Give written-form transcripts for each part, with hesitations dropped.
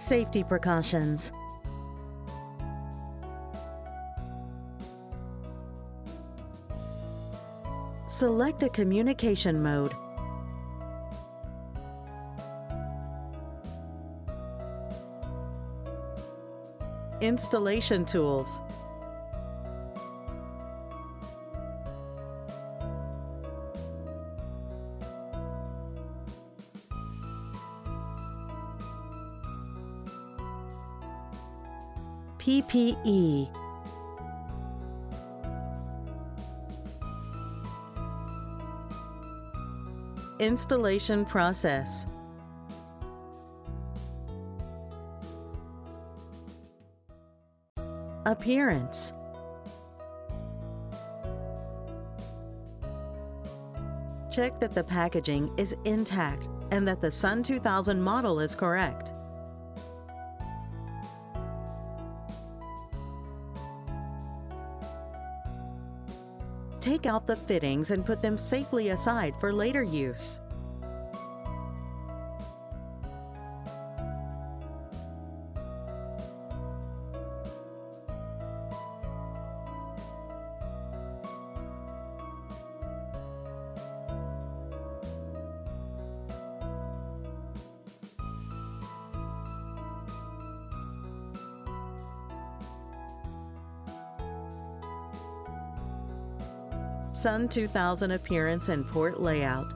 Safety precautions. Select a communication mode. Installation tools. PPE. Installation process. Appearance. Check that the packaging is intact and that the SUN2000 model is correct. Take out the fittings and put them safely aside for later use. SUN2000 appearance and port layout.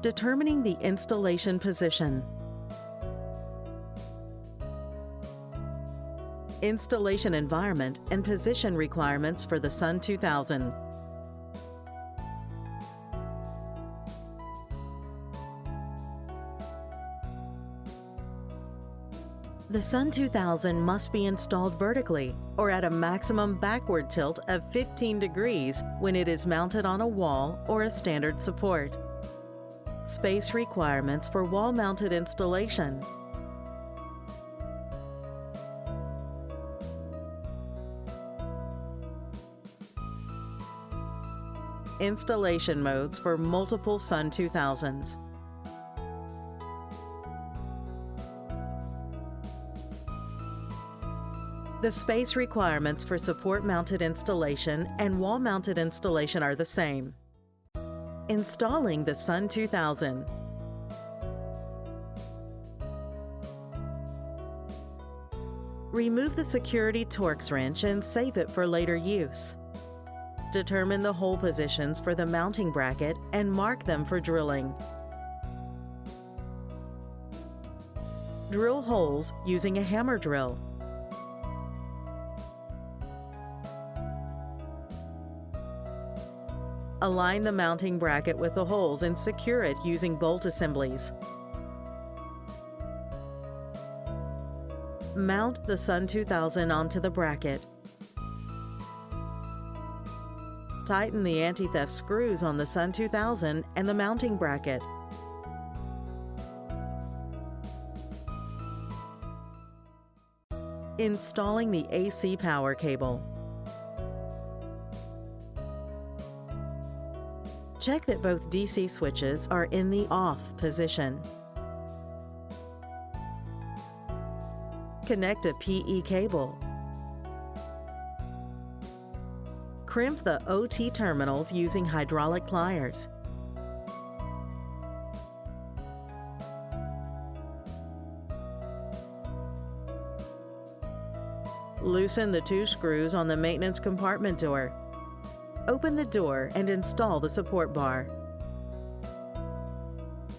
Determining the installation position. Installation environment and position requirements for the SUN2000. The SUN2000 must be installed vertically or at a maximum backward tilt of 15 degrees when it is mounted on a wall or a standard support. Space requirements for wall-mounted installation. Installation modes for multiple SUN2000s. The space requirements for support-mounted installation and wall-mounted installation are the same. Installing the SUN2000. Remove the security Torx wrench and save it for later use. Determine the hole positions for the mounting bracket and mark them for drilling. Drill holes using a hammer drill. Align the mounting bracket with the holes and secure it using bolt assemblies. Mount the SUN2000 onto the bracket. Tighten the anti-theft screws on the SUN2000 and the mounting bracket. Installing the AC power cable. Check that both DC switches are in the off position. Connect a PE cable. Crimp the OT terminals using hydraulic pliers. Loosen the 2 screws on the maintenance compartment door. Open the door and install the support bar.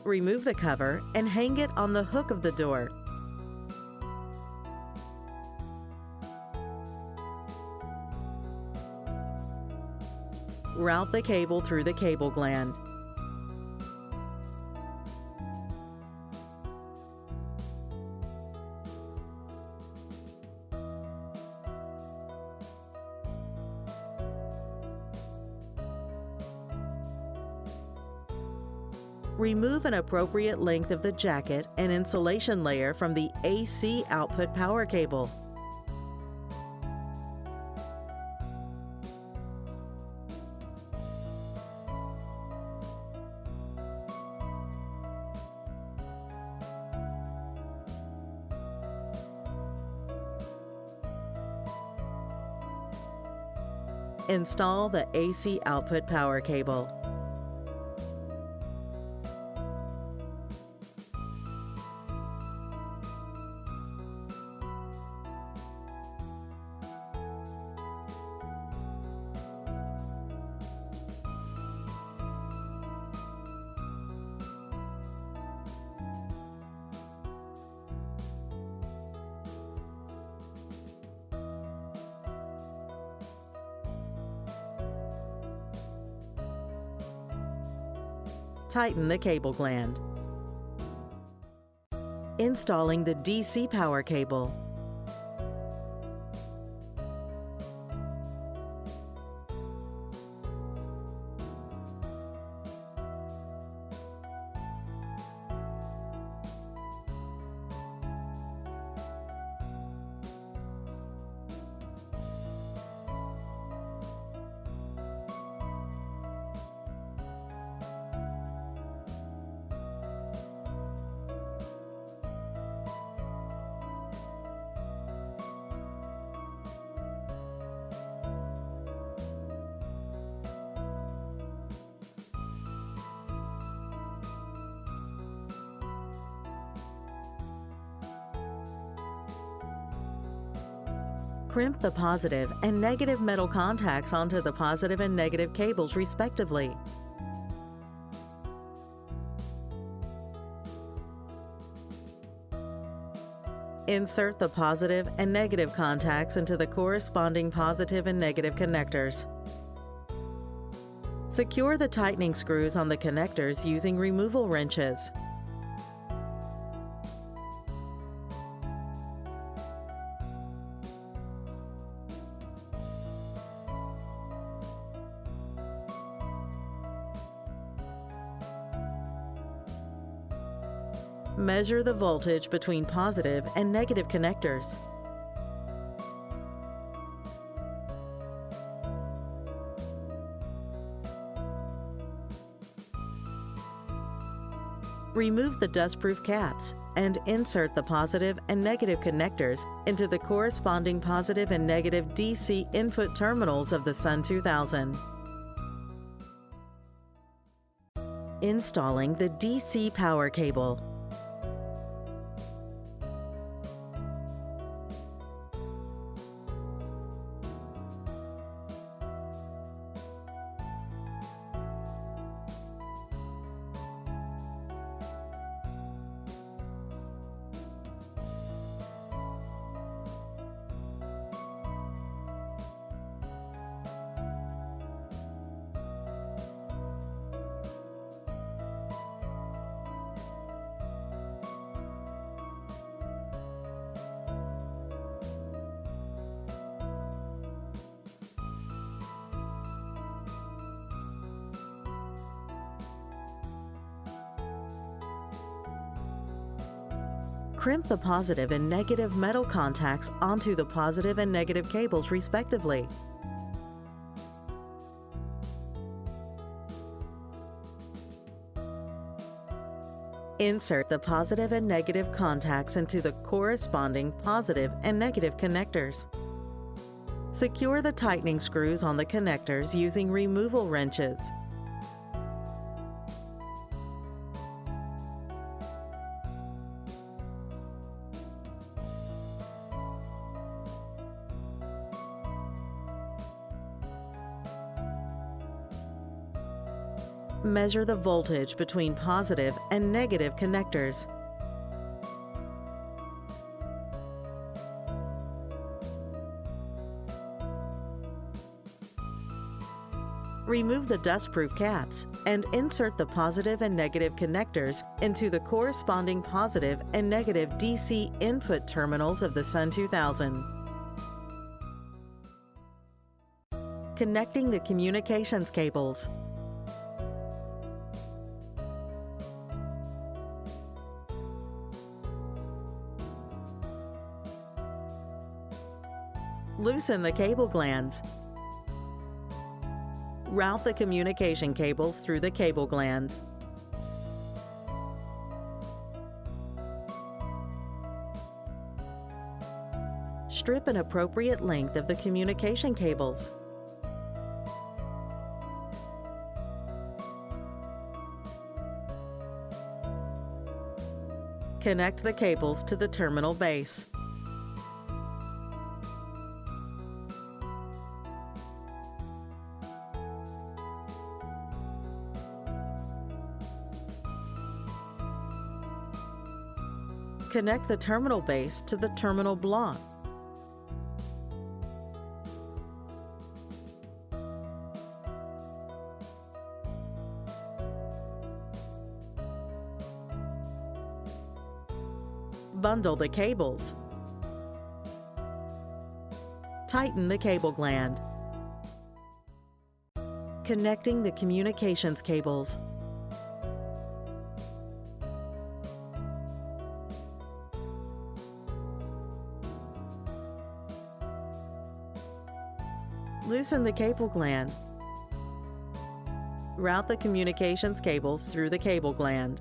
Remove the cover and hang it on the hook of the door. Route the cable through the cable gland. Remove an appropriate length of the jacket and insulation layer from the AC output power cable. Install the AC output power cable. Tighten the cable gland. Installing the DC power cable. Crimp the positive and negative metal contacts onto the positive and negative cables respectively. Insert the positive and negative contacts into the corresponding positive and negative connectors. Secure the tightening screws on the connectors using removal wrenches. Measure the voltage between positive and negative connectors. Remove the dustproof caps and insert the positive and negative connectors into the corresponding positive and negative DC input terminals of the SUN2000. Installing the DC power cable. Crimp the positive and negative metal contacts onto the positive and negative cables respectively. Insert the positive and negative contacts into the corresponding positive and negative connectors. Secure the tightening screws on the connectors using removal wrenches. Measure the voltage between positive and negative connectors. Remove the dustproof caps and insert the positive and negative connectors into the corresponding positive and negative DC input terminals of the SUN2000. Connecting the communications cables. Loosen the cable glands. Route the communication cables through the cable glands. Strip an appropriate length of the communication cables. Connect the cables to the terminal base. Connect the terminal base to the terminal block. Bundle the cables. Tighten the cable gland. Connecting the communications cables. Loosen the cable gland. Route the communications cables through the cable gland.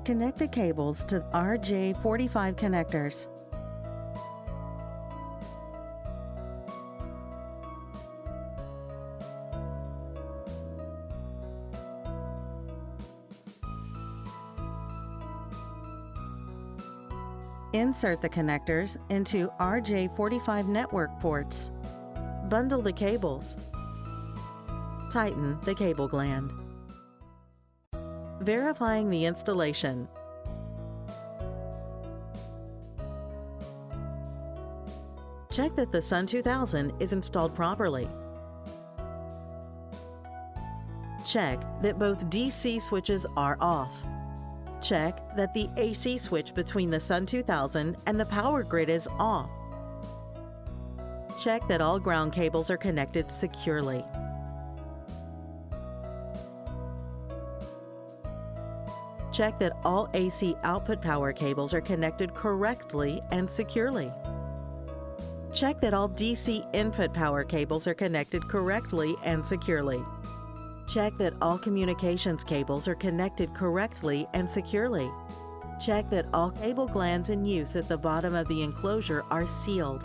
Connect the cables to RJ45 connectors. Insert the connectors into RJ45 network ports. Bundle the cables. Tighten the cable gland. Verifying the installation. Check that the SUN2000 is installed properly. Check that both DC switches are off. Check that the AC switch between the SUN2000 and the power grid is off. Check that all ground cables are connected securely. Check that all AC output power cables are connected correctly and securely. Check that all DC input power cables are connected correctly and securely. Check that all communications cables are connected correctly and securely. Check that all cable glands in use at the bottom of the enclosure are sealed.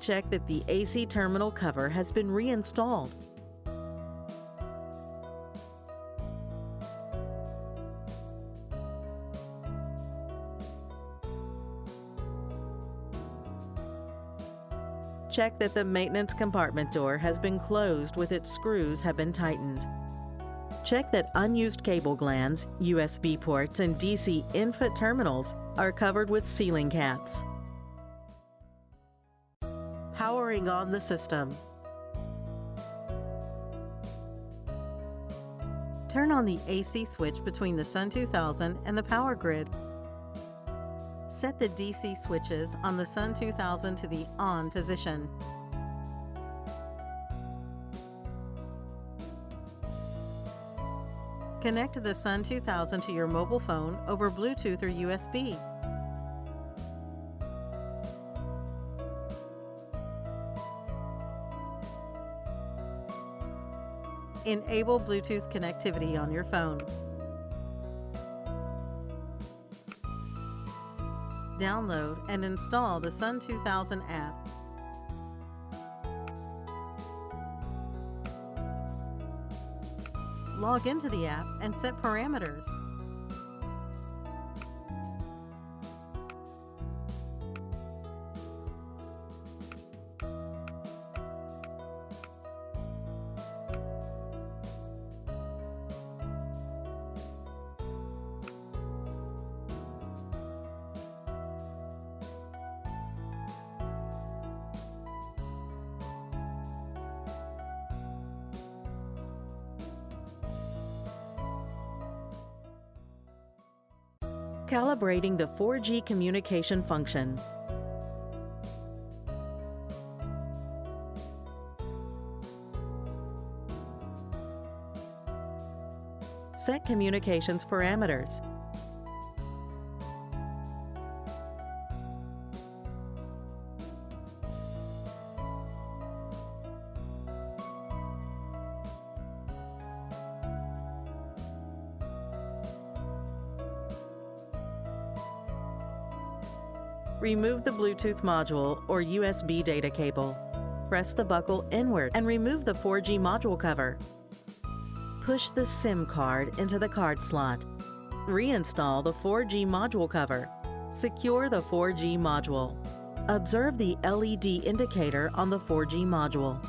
Check that the AC terminal cover has been reinstalled. Check that the maintenance compartment door has been closed with its screws have been tightened. Check that unused cable glands, USB ports, and DC input terminals are covered with sealing caps. Powering on the system. Turn on the AC switch between the SUN2000 and the power grid. Set the DC switches on the SUN2000 to the on position. Connect the SUN2000 to your mobile phone over Bluetooth or USB. Enable Bluetooth connectivity on your phone. Download and install the SUN2000 app. Log into the app and set parameters. Calibrating the 4G communication function. Set communications parameters. Remove the Bluetooth module or USB data cable. Press the buckle inward and remove the 4G module cover. Push the SIM card into the card slot. Reinstall the 4G module cover. Secure the 4G module. Observe the LED indicator on the 4G module.